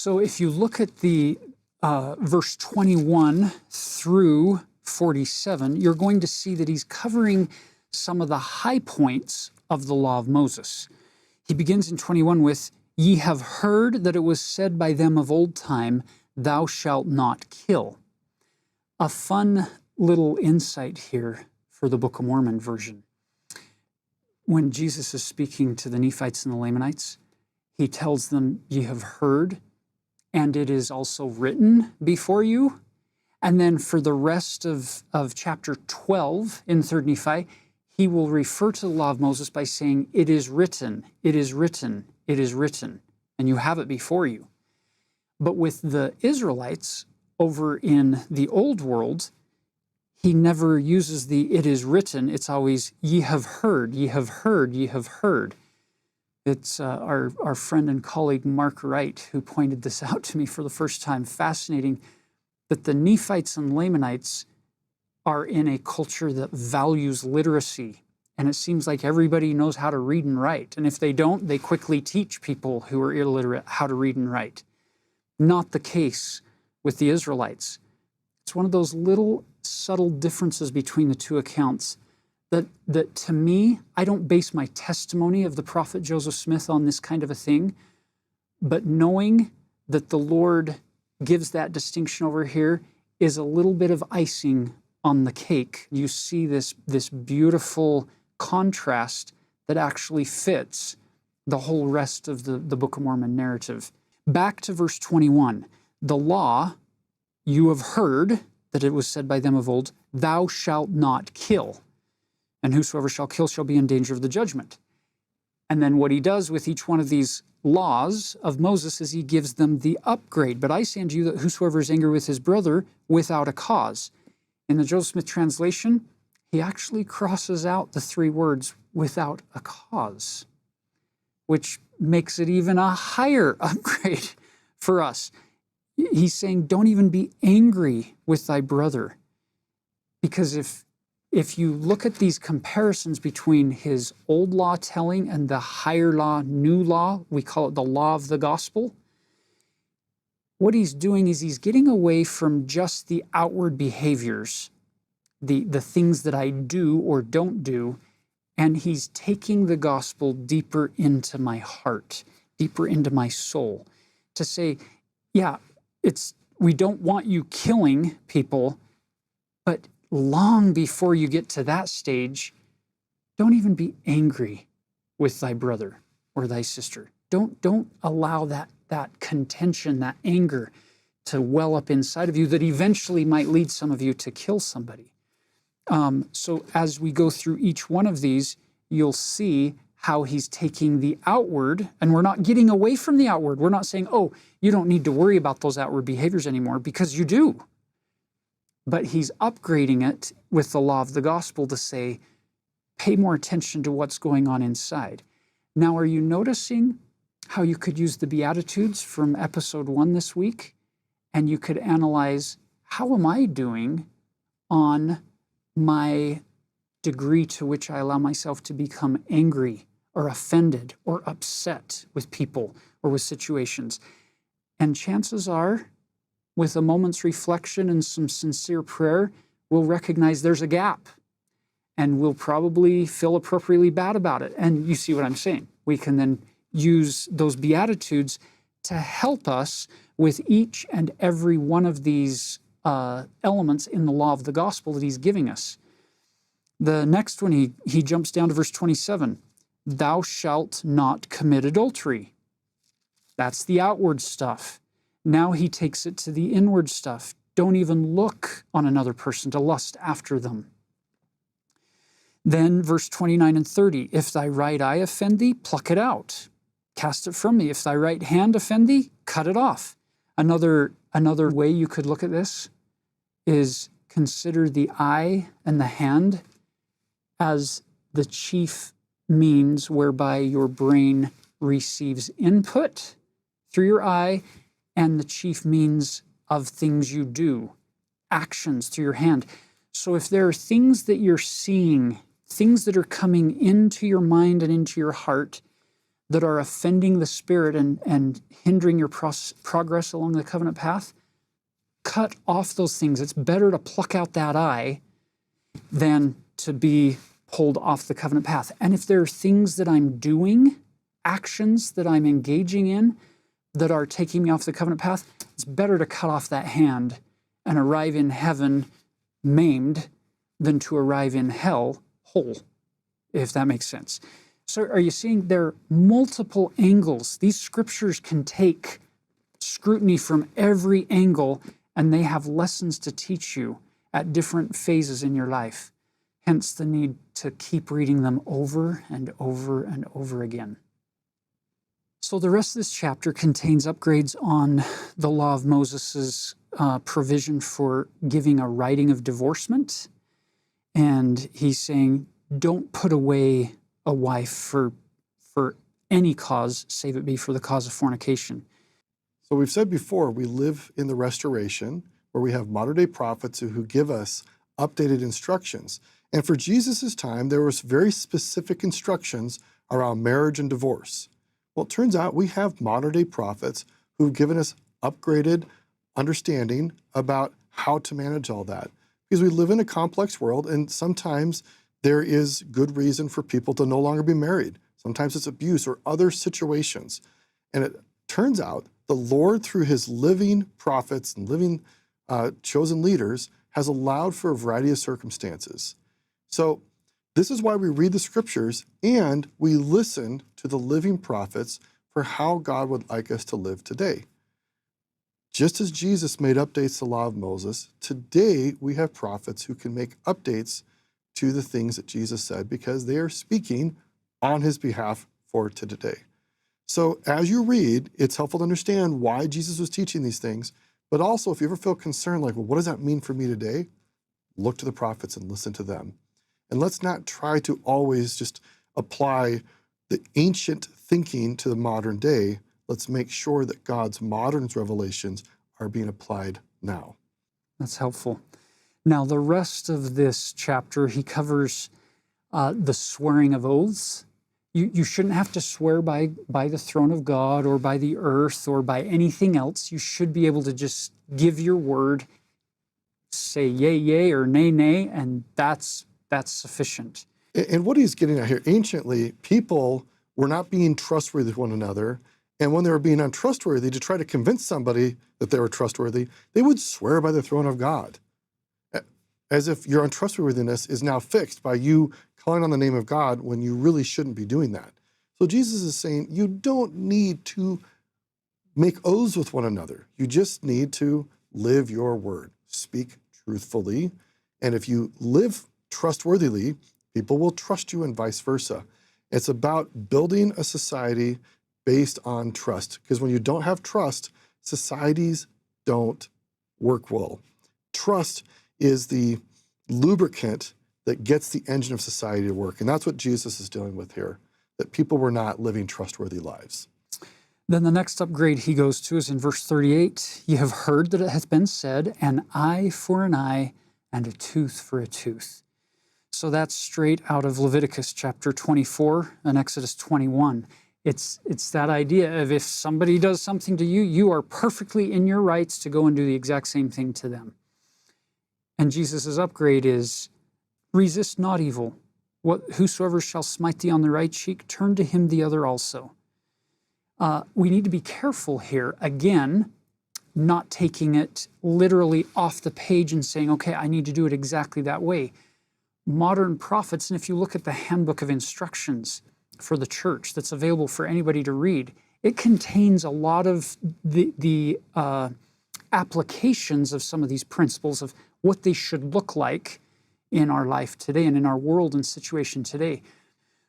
So if you look at the verse 21 through 47, you're going to see that he's covering some of the high points of the law of Moses. He begins in 21 with, "Ye have heard that it was said by them of old time, thou shalt not kill." A fun little insight here for the Book of Mormon version. When Jesus is speaking to the Nephites and the Lamanites, he tells them, "Ye have heard, and it is also written before you." And then for the rest of chapter 12 in 3rd Nephi, he will refer to the law of Moses by saying, "It is written, it is written, it is written," and you have it before you. But with the Israelites over in the Old World, he never uses the "it is written." It's always "ye have heard, ye have heard, ye have heard." It's our friend and colleague Mark Wright who pointed this out to me for the first time. Fascinating that the Nephites and Lamanites are in a culture that values literacy. And it seems like everybody knows how to read and write. And if they don't, they quickly teach people who are illiterate how to read and write. Not the case with the Israelites. It's one of those little subtle differences between the two accounts that to me, I don't base my testimony of the prophet Joseph Smith on this kind of a thing, but knowing that the Lord gives that distinction over here is a little bit of icing on the cake. You see this beautiful contrast that actually fits the whole rest of the Book of Mormon narrative. Back to verse 21. The law, you have heard that it was said by them of old, thou shalt not kill, and whosoever shall kill shall be in danger of the judgment. And then what he does with each one of these laws of Moses is he gives them the upgrade. But I say unto you that whosoever is angry with his brother without a cause. In the Joseph Smith translation, he actually crosses out the three words without a cause, which makes it even a higher upgrade for us. He's saying, don't even be angry with thy brother. Because if you look at these comparisons between his old law telling and the higher law, new law, we call it the law of the gospel, what he's doing is he's getting away from just the outward behaviors, the things that I do or don't do, and he's taking the gospel deeper into my heart, deeper into my soul, to say, yeah, we don't want you killing people, but long before you get to that stage, don't even be angry with thy brother or thy sister. Don't allow that contention, that anger to well up inside of you that eventually might lead some of you to kill somebody. So as we go through each one of these, you'll see how he's taking the outward, and we're not getting away from the outward. We're not saying, oh, you don't need to worry about those outward behaviors anymore, because you do. But he's upgrading it with the law of the gospel to say, pay more attention to what's going on inside. Now, are you noticing how you could use the Beatitudes from episode 1 this week, and you could analyze, how am I doing on my degree to which I allow myself to become angry or offended or upset with people or with situations? And chances are, with a moment's reflection and some sincere prayer, we'll recognize there's a gap, and we'll probably feel appropriately bad about it. And you see what I'm saying. We can then use those Beatitudes to help us with each and every one of these elements in the law of the gospel that he's giving us. The next one, he jumps down to verse 27. Thou shalt not commit adultery. That's the outward stuff. Now he takes it to the inward stuff. Don't even look on another person to lust after them. Then verse 29 and 30, if thy right eye offend thee, pluck it out. Cast it from thee. If thy right hand offend thee, cut it off. Another way you could look at this is consider the eye and the hand as the chief means whereby your brain receives input through your eye, and the chief means of things you do, actions through your hand. So if there are things that you're seeing, things that are coming into your mind and into your heart that are offending the Spirit and hindering your progress along the covenant path, cut off those things. It's better to pluck out that eye than to be pulled off the covenant path. And if there are things that I'm doing, actions that I'm engaging in that are taking me off the covenant path, it's better to cut off that hand and arrive in heaven maimed than to arrive in hell whole, if that makes sense. So are you seeing there are multiple angles? These scriptures can take scrutiny from every angle, and they have lessons to teach you at different phases in your life. Hence the need to keep reading them over and over and over again. So the rest of this chapter contains upgrades on the law of Moses's provision for giving a writing of divorcement. And he's saying, don't put away a wife for any cause, save it be for the cause of fornication. So we've said before, we live in the restoration where we have modern day prophets who give us updated instructions. And for Jesus' time, there was very specific instructions around marriage and divorce. Well, it turns out we have modern day prophets who've given us upgraded understanding about how to manage all that. Because we live in a complex world, and sometimes there is good reason for people to no longer be married. Sometimes it's abuse or other situations. And it turns out the Lord, through his living prophets and living chosen leaders, has allowed for a variety of circumstances. So this is why we read the scriptures and we listen to the living prophets for how God would like us to live today. Just as Jesus made updates to the law of Moses, today we have prophets who can make updates to the things that Jesus said because they are speaking on his behalf for today. So as you read, it's helpful to understand why Jesus was teaching these things, but also if you ever feel concerned, like, well, what does that mean for me today? Look to the prophets and listen to them. And let's not try to always just apply the ancient thinking to the modern day. Let's make sure that God's modern revelations are being applied now. That's helpful. Now, the rest of this chapter, he covers the swearing of oaths. You shouldn't have to swear by the throne of God or by the earth or by anything else. You should be able to just give your word, say yea, yea, or nay, nay, and that's sufficient. And what he's getting at here, anciently, people were not being trustworthy with one another. And when they were being untrustworthy, to try to convince somebody that they were trustworthy, they would swear by the throne of God, as if your untrustworthiness is now fixed by you calling on the name of God when you really shouldn't be doing that. So Jesus is saying you don't need to make oaths with one another. You just need to live your word, speak truthfully. And if you live trustworthily, people will trust you and vice versa. It's about building a society based on trust. Because when you don't have trust, societies don't work well. Trust is the lubricant that gets the engine of society to work. And that's what Jesus is dealing with here, that people were not living trustworthy lives. Then the next upgrade he goes to is in verse 38. You have heard that it hath been said, an eye for an eye and a tooth for a tooth. So that's straight out of Leviticus chapter 24 and Exodus 21. It's that idea of if somebody does something to you, you are perfectly in your rights to go and do the exact same thing to them. And Jesus' upgrade is, resist not evil. Whosoever shall smite thee on the right cheek, turn to him the other also. We need to be careful here, again, not taking it literally off the page and saying, okay, I need to do it exactly that way. Modern prophets, and if you look at the handbook of instructions for the church that's available for anybody to read, it contains a lot of the applications of some of these principles of what they should look like in our life today and in our world and situation today.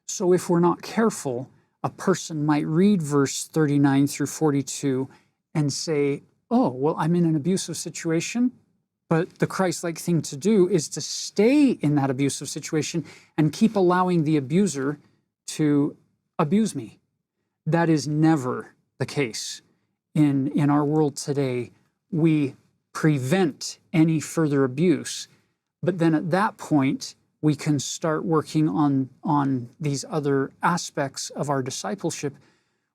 So if we're not careful, a person might read verse 39 through 42 and say, oh, well, I'm in an abusive situation, but the Christ-like thing to do is to stay in that abusive situation and keep allowing the abuser to abuse me. That is never the case. In our world today, we prevent any further abuse, but then at that point, we can start working on these other aspects of our discipleship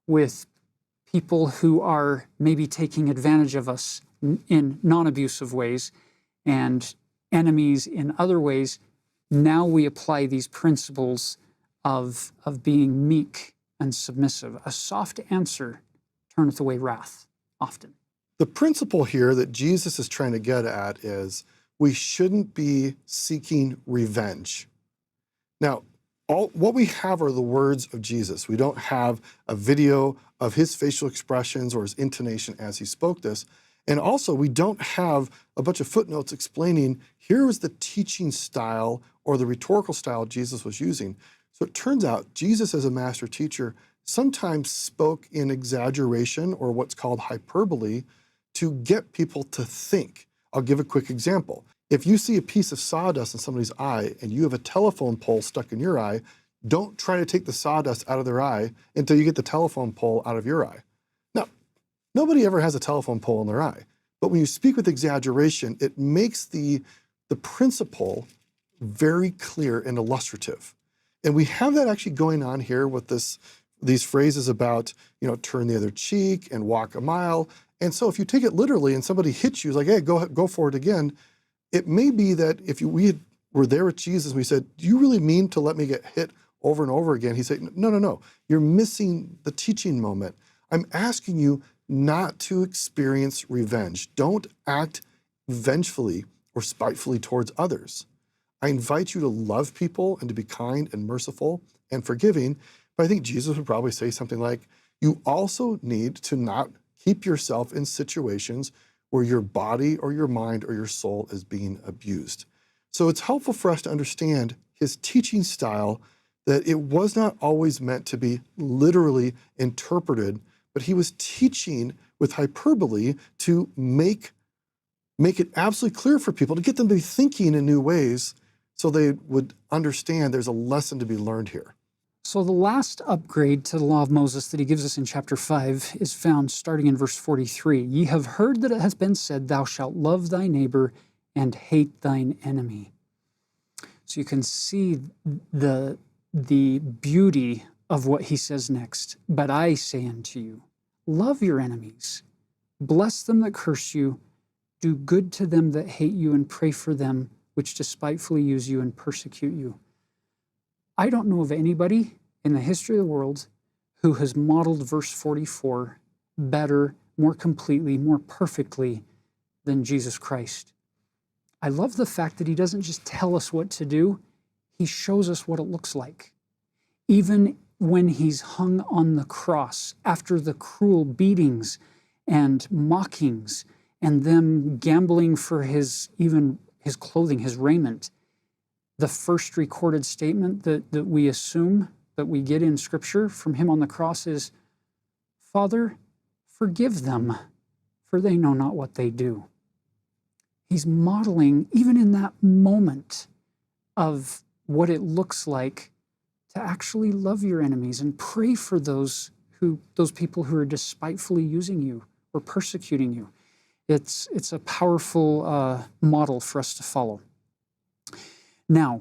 with people who are maybe taking advantage of us in non-abusive ways and enemies in other ways. Now we apply these principles of being meek and submissive. A soft answer turneth away wrath often. The principle here that Jesus is trying to get at is we shouldn't be seeking revenge. Now, what we have are the words of Jesus. We don't have a video of his facial expressions or his intonation as he spoke this. And also, we don't have a bunch of footnotes explaining here was the teaching style or the rhetorical style Jesus was using. So it turns out Jesus, as a master teacher, sometimes spoke in exaggeration or what's called hyperbole to get people to think. I'll give a quick example. If you see a piece of sawdust in somebody's eye and you have a telephone pole stuck in your eye, don't try to take the sawdust out of their eye until you get the telephone pole out of your eye. Now, nobody ever has a telephone pole in their eye, but when you speak with exaggeration, it makes the principle very clear and illustrative. And we have that actually going on here with these phrases about, turn the other cheek and walk a mile. And so if you take it literally and somebody hits you, it's like, hey, go for it again. It may be that if we were there with Jesus and we said, do you really mean to let me get hit over and over again? He said, no, you're missing the teaching moment. I'm asking you not to experience revenge. Don't act vengefully or spitefully towards others. I invite you to love people and to be kind and merciful and forgiving. But I think Jesus would probably say something like, you also need to not keep yourself in situations where your body or your mind or your soul is being abused. So it's helpful for us to understand his teaching style, that it was not always meant to be literally interpreted, but he was teaching with hyperbole to make it absolutely clear for people, to get them to be thinking in new ways so they would understand there's a lesson to be learned here. So the last upgrade to the law of Moses that he gives us in chapter 5 is found starting in verse 43. Ye have heard that it has been said, thou shalt love thy neighbor and hate thine enemy. So you can see the beauty of what he says next. But I say unto you, love your enemies, bless them that curse you, do good to them that hate you, and pray for them which despitefully use you and persecute you. I don't know of anybody in the history of the world who has modeled verse 44 better, more completely, more perfectly than Jesus Christ. I love the fact that he doesn't just tell us what to do, he shows us what it looks like. Even when he's hung on the cross, after the cruel beatings and mockings and them gambling for his clothing, his raiment, the first recorded statement that we assume that we get in Scripture from him on the cross is, Father, forgive them, for they know not what they do. He's modeling, even in that moment, of what it looks like to actually love your enemies and pray for those people who are despitefully using you or persecuting you. It's a powerful model for us to follow. Now,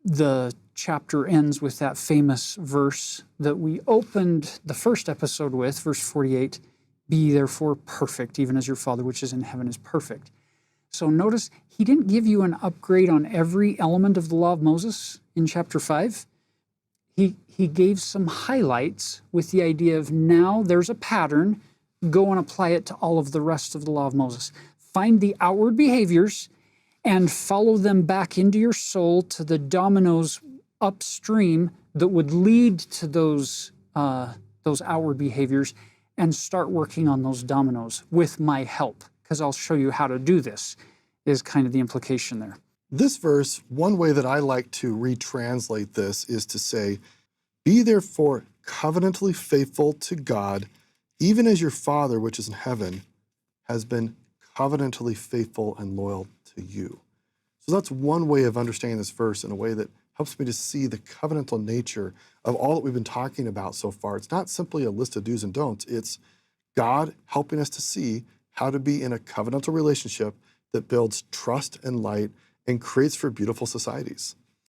the chapter ends with that famous verse that we opened the first episode with, verse 48, be ye therefore perfect, even as your Father which is in heaven is perfect. So notice, he didn't give you an upgrade on every element of the law of Moses in chapter 5. He gave some highlights with the idea of now there's a pattern, go and apply it to all of the rest of the law of Moses. Find the outward behaviors and follow them back into your soul to the dominoes upstream that would lead to those outward behaviors, and start working on those dominoes with my help, because I'll show you how to do this, is kind of the implication there. This verse, one way that I like to retranslate this is to say, be therefore covenantally faithful to God, even as your Father which is in heaven has been covenantally faithful and loyal to you. So that's one way of understanding this verse in a way that helps me to see the covenantal nature of all that we've been talking about so far. It's not simply a list of do's and don'ts. It's God helping us to see how to be in a covenantal relationship that builds trust and light and creates for beautiful societies.